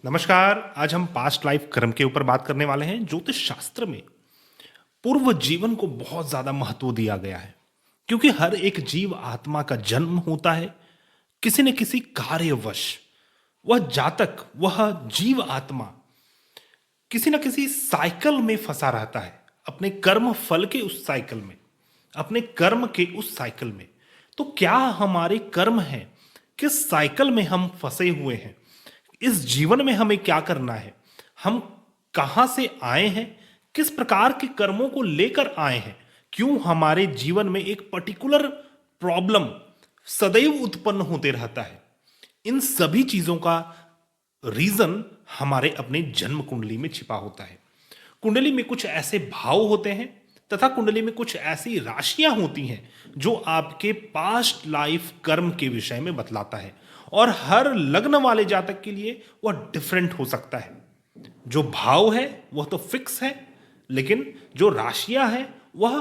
नमस्कार। आज हम पास्ट लाइफ कर्म के ऊपर बात करने वाले हैं। ज्योतिष शास्त्र में पूर्व जीवन को बहुत ज्यादा महत्व दिया गया है, क्योंकि हर एक जीव आत्मा का जन्म होता है किसी न किसी कार्यवश। वह जातक, वह जीव आत्मा किसी न किसी साइकिल में फंसा रहता है, अपने कर्म फल के उस साइकिल में, अपने कर्म के उस साइकिल में। तो क्या हमारे कर्म हैं? किस साइकिल में हम फंसे हुए हैं? इस जीवन में हमें क्या करना है? हम कहां से आए हैं? किस प्रकार के कर्मों को लेकर आए हैं? क्यों हमारे जीवन में एक पर्टिकुलर प्रॉब्लम सदैव उत्पन्न होते रहता है? इन सभी चीजों का रीजन हमारे अपने जन्म कुंडली में छिपा होता है। कुंडली में कुछ ऐसे भाव होते हैं तथा कुंडली में कुछ ऐसी राशियां होती हैं जो आपके पास्ट लाइफ कर्म के विषय में बतलाता है, और हर लग्न वाले जातक के लिए वह डिफरेंट हो सकता है। जो भाव है वह तो फिक्स है, लेकिन जो राशियां हैं वह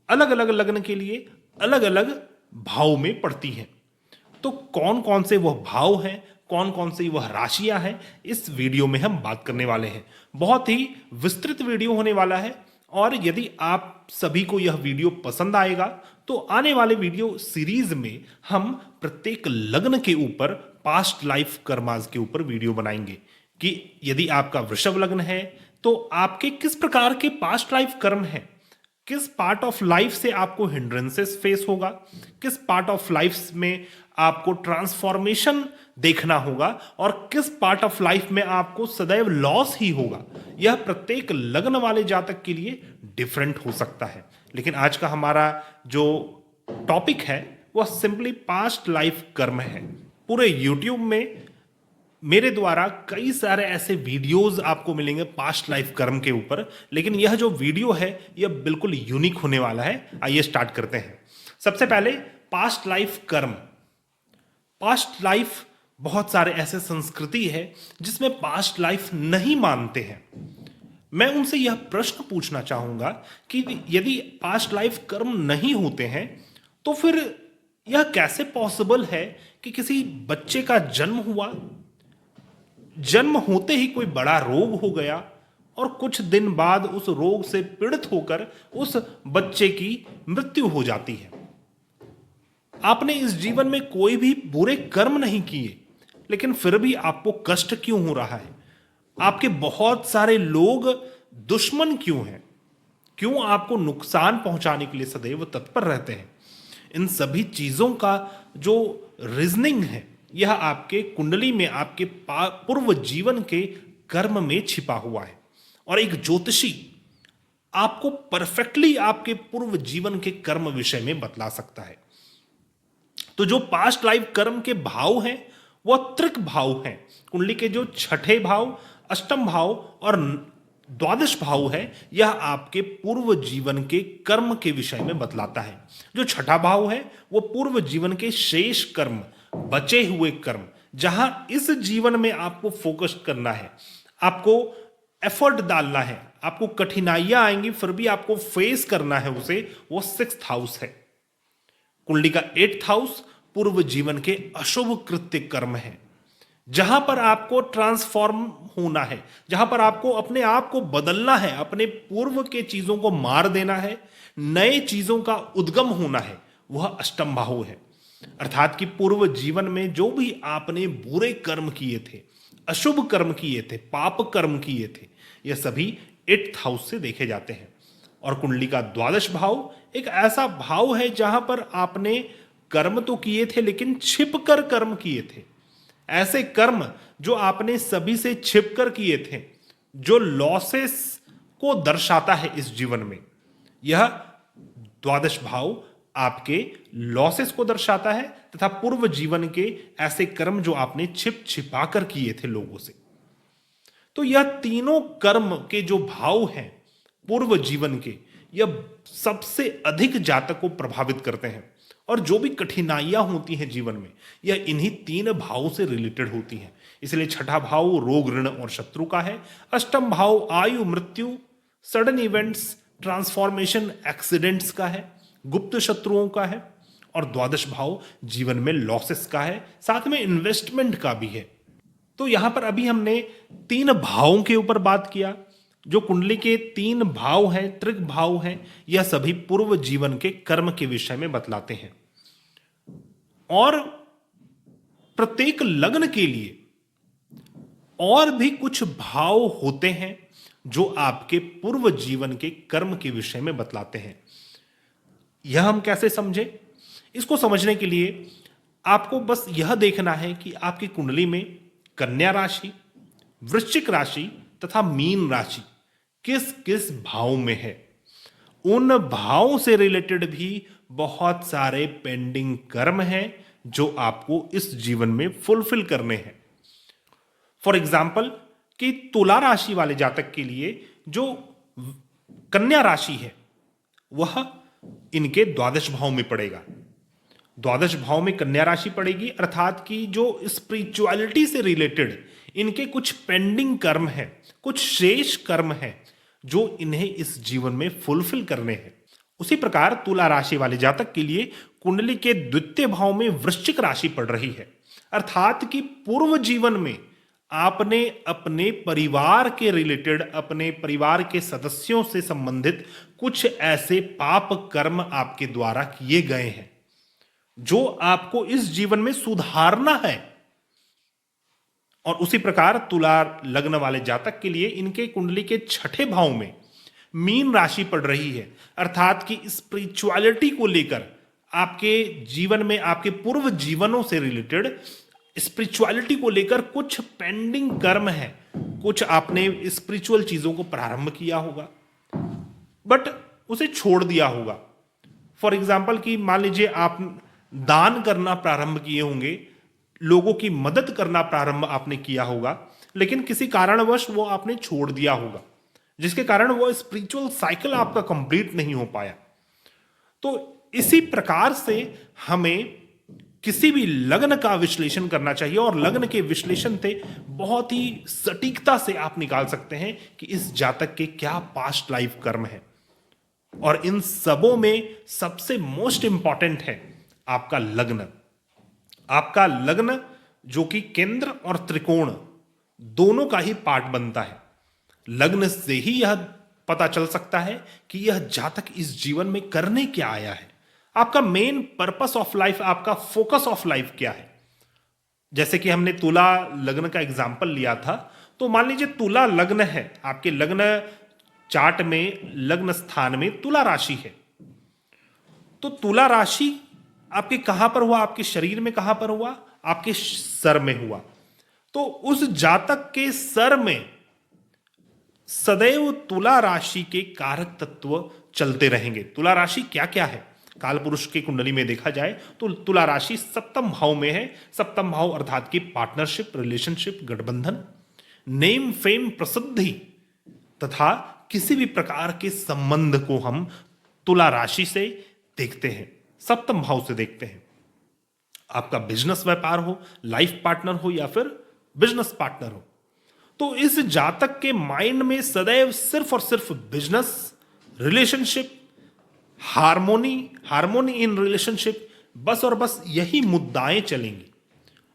अलग अलग लग्न के लिए अलग अलग भाव में पड़ती हैं। तो कौन कौन से वह भाव हैं, कौन कौन सी वह राशियां हैं, इस वीडियो में हम बात करने वाले हैं। बहुत ही विस्तृत वीडियो होने वाला है, और यदि आप सभी को यह वीडियो पसंद आएगा तो आने वाले वीडियो सीरीज में हम प्रत्येक लग्न के ऊपर पास्ट लाइफ कर्माज के ऊपर वीडियो बनाएंगे कि यदि आपका वृषभ लग्न है तो आपके किस प्रकार के पास्ट लाइफ कर्म हैं, किस पार्ट ऑफ लाइफ से आपको हिंड्रेंसेस फेस होगा, किस पार्ट ऑफ लाइफ में आपको ट्रांसफॉर्मेशन देखना होगा, और किस पार्ट ऑफ लाइफ में आपको सदैव लॉस ही होगा। यह प्रत्येक लग्न वाले जातक के लिए डिफरेंट हो सकता है। लेकिन आज का हमारा जो टॉपिक है वह सिंपली पास्ट लाइफ कर्म है। पूरे यूट्यूब में मेरे द्वारा कई सारे ऐसे वीडियोस आपको मिलेंगे पास्ट लाइफ कर्म के ऊपर, लेकिन यह जो वीडियो है यह बिल्कुल यूनिक होने वाला है। आइए स्टार्ट करते हैं। सबसे पहले पास्ट लाइफ कर्म। पास्ट लाइफ, बहुत सारे ऐसे संस्कृति है जिसमें पास्ट लाइफ नहीं मानते हैं। मैं उनसे यह प्रश्न पूछना चाहूंगा कि यदि पास्ट लाइफ कर्म नहीं होते हैं तो फिर यह कैसे पॉसिबल है कि किसी बच्चे का जन्म हुआ, जन्म होते ही कोई बड़ा रोग हो गया और कुछ दिन बाद उस रोग से पीड़ित होकर उस बच्चे की मृत्यु हो जाती है। आपने इस जीवन में कोई भी बुरे कर्म नहीं किए, लेकिन फिर भी आपको कष्ट क्यों हो रहा है? आपके बहुत सारे लोग दुश्मन क्यों हैं? क्यों आपको नुकसान पहुंचाने के लिए सदैव तत्पर रहते हैं? इन सभी चीजों का जो रीजनिंग है यह आपके कुंडली में, आपके पूर्व जीवन के कर्म में छिपा हुआ है, और एक ज्योतिषी आपको परफेक्टली आपके पूर्व जीवन के कर्म विषय में बतला सकता है। तो जो पास्ट लाइफ कर्म के भाव हैं वह त्रिक भाव हैं। कुंडली के जो छठे भाव, अष्टम भाव और द्वादश भाव है, यह आपके पूर्व जीवन के कर्म के विषय में बतलाता है। जो छठा भाव है वो पूर्व जीवन के शेष कर्म, बचे हुए कर्म, जहां इस जीवन में आपको फोकस करना है, आपको एफर्ट डालना है, आपको कठिनाइयां आएंगी फिर भी आपको फेस करना है उसे, वो सिक्स्थ हाउस है। कुंडली का एट्थ हाउस पूर्व जीवन के अशुभ कृत्य कर्म है, जहां पर आपको ट्रांसफॉर्म होना है, जहां पर आपको अपने आप को बदलना है, अपने पूर्व के चीजों को मार देना है, नए चीजों का उद्गम होना है, वह अष्टम भाव है। अर्थात कि पूर्व जीवन में जो भी आपने बुरे कर्म किए थे, अशुभ कर्म किए थे, पाप कर्म किए थे, यह सभी एट्थ हाउस से देखे जाते हैं। और कुंडली का द्वादश भाव एक ऐसा भाव है जहां पर आपने कर्म तो किए थे लेकिन छिपकर कर्म किए थे। ऐसे कर्म जो आपने सभी से छिपकर किए थे, जो लॉसेस को दर्शाता है इस जीवन में। यह द्वादश भाव आपके लॉसेस को दर्शाता है तथा पूर्व जीवन के ऐसे कर्म जो आपने छिप छिपा कर किए थे लोगों से। तो यह तीनों कर्म के जो भाव हैं पूर्व जीवन के, यह सबसे अधिक जातक को प्रभावित करते हैं, और जो भी कठिनाइयां होती हैं जीवन में यह इन्हीं तीन भावों से रिलेटेड होती हैं। इसलिए छठा भाव रोग, ऋण और शत्रु का है। अष्टम भाव आयु, मृत्यु, सडन इवेंट्स, ट्रांसफॉर्मेशन, एक्सीडेंट्स का है, गुप्त शत्रुओं का है। और द्वादश भाव जीवन में लॉसेस का है, साथ में इन्वेस्टमेंट का भी है। तो यहां पर अभी हमने 3 भावों के ऊपर बात किया। जो कुंडली के 3 भाव हैं, त्रिक भाव हैं, यह सभी पूर्व जीवन के कर्म के विषय में बतलाते हैं। और प्रत्येक लग्न के लिए और भी कुछ भाव होते हैं जो आपके पूर्व जीवन के कर्म के विषय में बतलाते हैं। यह हम कैसे समझें? इसको समझने के लिए आपको बस यह देखना है कि आपकी कुंडली में कन्या राशि, वृश्चिक राशि तथा मीन राशि किस किस भाव में है। उन भावों से रिलेटेड भी बहुत सारे पेंडिंग कर्म हैं जो आपको इस जीवन में फुलफिल करने हैं। फॉर एग्जाम्पल कि तुला राशि वाले जातक के लिए जो कन्या राशि है वह इनके द्वादश भाव में पड़ेगा। द्वादश भाव में कन्या राशि पड़ेगी, अर्थात कि जो स्पिरिचुअलिटी से रिलेटेड इनके कुछ पेंडिंग कर्म हैं, कुछ शेष कर्म हैं जो इन्हें इस जीवन में फुलफिल करने हैं। उसी प्रकार तुला राशि वाले जातक के लिए कुंडली के द्वितीय भाव में वृश्चिक राशि पड़ रही है, अर्थात कि पूर्व जीवन में आपने अपने परिवार के रिलेटेड, अपने परिवार के सदस्यों से संबंधित कुछ ऐसे पाप कर्म आपके द्वारा किए गए हैं जो आपको इस जीवन में सुधारना है। और उसी प्रकार तुला लग्न वाले जातक के लिए इनके कुंडली के 6ठे भाव में मीन राशि पड़ रही है, अर्थात कि स्पिरिचुअलिटी को लेकर आपके जीवन में, आपके पूर्व जीवनों से रिलेटेड स्पिरिचुअलिटी को लेकर कुछ पेंडिंग कर्म है। कुछ आपने स्पिरिचुअल चीजों को प्रारंभ किया होगा बट उसे छोड़ दिया होगा। फॉर एग्जाम्पल कि मान लीजिए आप दान करना प्रारंभ किए होंगे, लोगों की मदद करना प्रारंभ आपने किया होगा, लेकिन किसी कारणवश वो आपने छोड़ दिया होगा, जिसके कारण वो स्पिरिचुअल साइकिल आपका कंप्लीट नहीं हो पाया। तो इसी प्रकार से हमें किसी भी लग्न का विश्लेषण करना चाहिए और लग्न के विश्लेषण से बहुत ही सटीकता से आप निकाल सकते हैं कि इस जातक के क्या पास्ट लाइफ कर्म है। और इन सबों में सबसे मोस्ट इंपॉर्टेंट है आपका लग्न। आपका लग्न जो कि केंद्र और त्रिकोण दोनों का ही पार्ट बनता है। लग्न से ही यह पता चल सकता है कि यह जातक इस जीवन में करने क्या आया है। आपका मेन पर्पस ऑफ लाइफ, आपका फोकस ऑफ लाइफ क्या है। जैसे कि हमने तुला लग्न का एग्जाम्पल लिया था, तो मान लीजिए तुला लग्न है, आपके लग्न चार्ट में लग्न स्थान में तुला राशि है। तो तुला राशि आपके कहां पर हुआ? आपके शरीर में कहां पर हुआ? आपके सर में हुआ। तो उस जातक के सर में सदैव तुला राशि के कारक तत्व चलते रहेंगे। तुला राशि क्या क्या है? काल पुरुष की कुंडली में देखा जाए तो तुला राशि सप्तम भाव में है। सप्तम भाव अर्थात की पार्टनरशिप, रिलेशनशिप, गठबंधन, नेम, फेम, प्रसिद्धि तथा किसी भी प्रकार के संबंध को हम तुला राशि से देखते हैं, सप्तम भाव से देखते हैं। आपका बिजनेस व्यापार हो, लाइफ पार्टनर हो या फिर बिजनेस पार्टनर हो, तो इस जातक के माइंड में सदैव सिर्फ और सिर्फ business, relationship, harmony in relationship, बस और बस यही मुद्दाएं चलेंगी।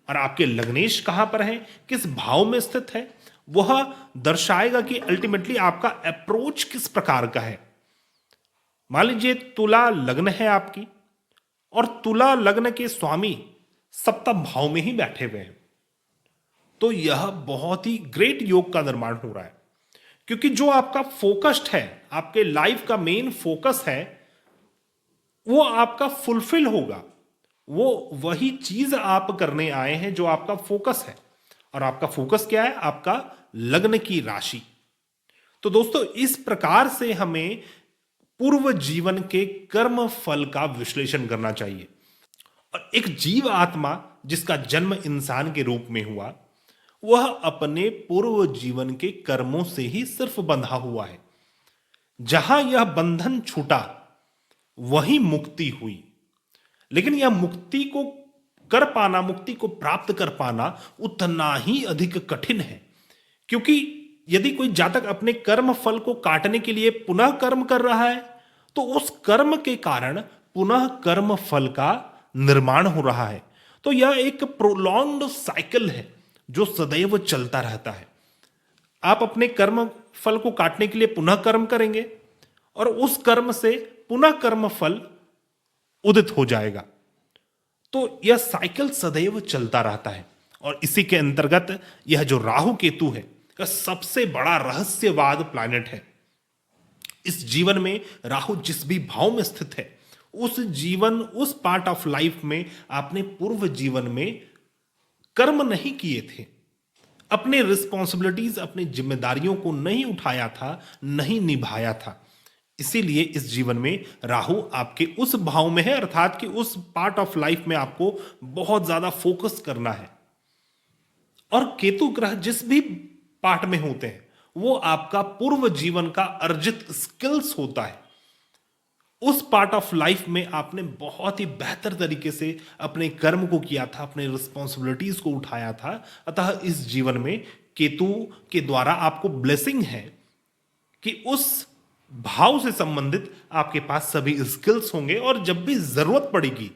और आपके लग्नेश कहां पर है, किस भाव में स्थित है, वह दर्शाएगा कि अल्टीमेटली आपका अप्रोच किस प्रकार का है। मान लीजिए तुला लग्न है आपकी और तुला लग्न के स्वामी सप्तम भाव में ही बैठे हुए हैं, तो यह बहुत ही ग्रेट योग का निर्माण हो रहा है। क्योंकि जो आपका फोकस्ड है, आपके लाइफ का मेन फोकस है, वो आपका फुलफिल होगा। वो वही चीज आप करने आए हैं जो आपका फोकस है। और आपका फोकस क्या है? आपका लग्न की राशि। तो दोस्तों, इस प्रकार से हमें पूर्व जीवन के कर्म फल का विश्लेषण करना चाहिए। और एक जीव आत्मा जिसका जन्म इंसान के रूप में हुआ, वह अपने पूर्व जीवन के कर्मों से ही सिर्फ बंधा हुआ है। जहां यह बंधन छूटा वही मुक्ति हुई। लेकिन यह मुक्ति को कर पाना, मुक्ति को प्राप्त कर पाना उतना ही अधिक कठिन है। क्योंकि यदि कोई जातक अपने कर्म फल को काटने के लिए पुनः कर्म कर रहा है, तो उस कर्म के कारण पुनः कर्म फल का निर्माण हो रहा है। तो यह एक प्रोलॉन्ग्ड साइकिल है जो सदैव चलता रहता है। आप अपने कर्म फल को काटने के लिए पुनः कर्म करेंगे और उस कर्म से पुनः कर्म फल उदित हो जाएगा। तो यह साइकिल सदैव चलता रहता है और इसी के अंतर्गत यह जो राहु केतु है, यह सबसे बड़ा रहस्यवाद प्लैनेट है। इस जीवन में राहु जिस भी भाव में स्थित है, उस पार्ट ऑफ लाइफ में आपने पूर्व जीवन में कर्म नहीं किए थे, अपने रिस्पॉन्सिबिलिटीज, अपनी जिम्मेदारियों को नहीं उठाया था, नहीं निभाया था। इसीलिए इस जीवन में राहु आपके उस भाव में है, अर्थात कि उस पार्ट ऑफ लाइफ में आपको बहुत ज्यादा फोकस करना है। और केतु ग्रह जिस भी पार्ट में होते हैं वो आपका पूर्व जीवन का अर्जित स्किल्स होता है। उस पार्ट ऑफ लाइफ में आपने बहुत ही बेहतर तरीके से अपने कर्म को किया था, अपने रिस्पॉन्सिबिलिटीज को उठाया था। अतः इस जीवन में केतु के द्वारा आपको ब्लेसिंग है कि उस भाव से संबंधित आपके पास सभी स्किल्स होंगे और जब भी जरूरत पड़ेगी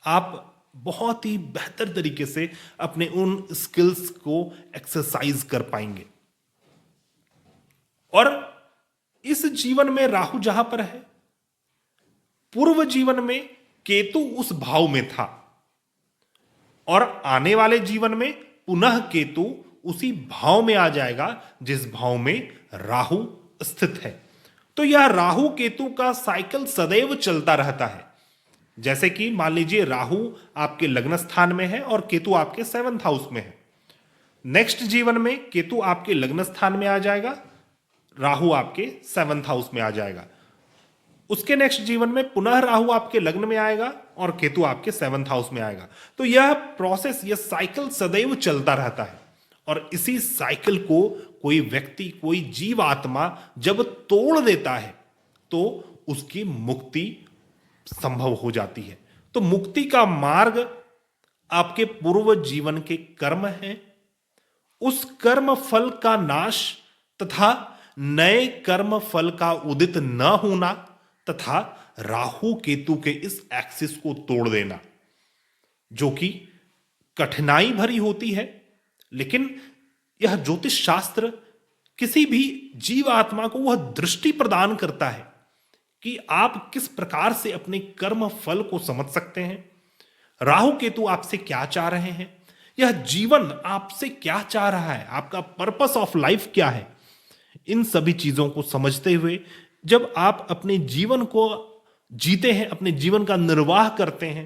आप बहुत ही बेहतर तरीके से अपने उन स्किल्स को एक्सरसाइज कर पाएंगे। और इस जीवन में राहु जहां पर है, पूर्व जीवन में केतु उस भाव में था और आने वाले जीवन में पुनः केतु उसी भाव में आ जाएगा जिस भाव में राहु स्थित है। तो यह राहु केतु का साइकिल सदैव चलता रहता है। जैसे कि मान लीजिए राहु आपके लग्न स्थान में है और केतु आपके 7th हाउस में है। नेक्स्ट जीवन में केतु आपके लग्न स्थान में आ जाएगा, राहु आपके 7th हाउस में आ जाएगा। उसके नेक्स्ट जीवन में पुनः राहु आपके लग्न में आएगा और केतु आपके 7th हाउस में आएगा। तो यह प्रोसेस, यह साइकिल सदैव चलता रहता है और इसी साइकिल को कोई व्यक्ति, कोई जीव आत्मा जब तोड़ देता है तो उसकी मुक्ति संभव हो जाती है। तो मुक्ति का मार्ग आपके पूर्व जीवन के कर्म हैं, उस कर्म फल का नाश तथा नए कर्म फल का उदित न होना तथा राहु केतु के इस एक्सिस को तोड़ देना, जो कि कठिनाई भरी होती है। लेकिन यह ज्योतिष शास्त्र किसी भी जीव आत्मा को वह दृष्टि प्रदान करता है कि आप किस प्रकार से अपने कर्म फल को समझ सकते हैं। राहु केतु आपसे क्या चाह रहे हैं, यह जीवन आपसे क्या चाह रहा है, आपका पर्पस ऑफ लाइफ क्या है। इन सभी चीजों को समझते हुए जब आप अपने जीवन को जीते हैं, अपने जीवन का निर्वाह करते हैं,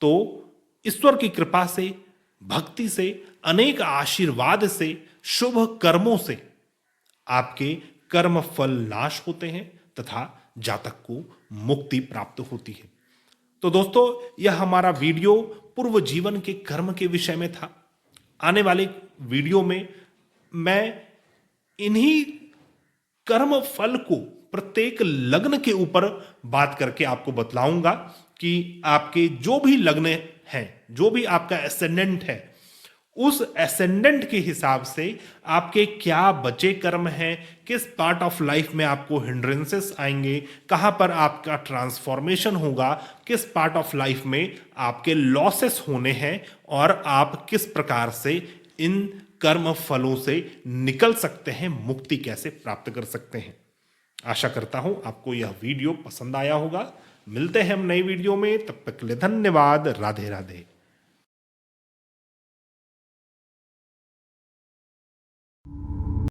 तो ईश्वर की कृपा से, भक्ति से, अनेक आशीर्वाद से, शुभ कर्मों से आपके कर्म फल नाश होते हैं तथा जातक को मुक्ति प्राप्त होती है। तो दोस्तों, यह हमारा वीडियो पूर्व जीवन के कर्म के विषय में था। आने वाले वीडियो में मैं इन्हीं कर्म फल को प्रत्येक लग्न के ऊपर बात करके आपको बतलाऊंगा कि आपके जो भी लग्न हैं, जो भी आपका एसेंडेंट है, उस एसेंडेंट के हिसाब से आपके क्या बचे कर्म हैं, किस पार्ट ऑफ लाइफ में आपको हिंड्रेंसेस आएंगे, कहां पर आपका ट्रांसफॉर्मेशन होगा, किस पार्ट ऑफ लाइफ में आपके लॉसेस होने हैं और आप किस प्रकार से इन कर्म फलों से निकल सकते हैं, मुक्ति कैसे प्राप्त कर सकते हैं। आशा करता हूं आपको यह वीडियो पसंद आया होगा। मिलते हैं हम नई वीडियो में, तब तक के लिए धन्यवाद। राधे राधे।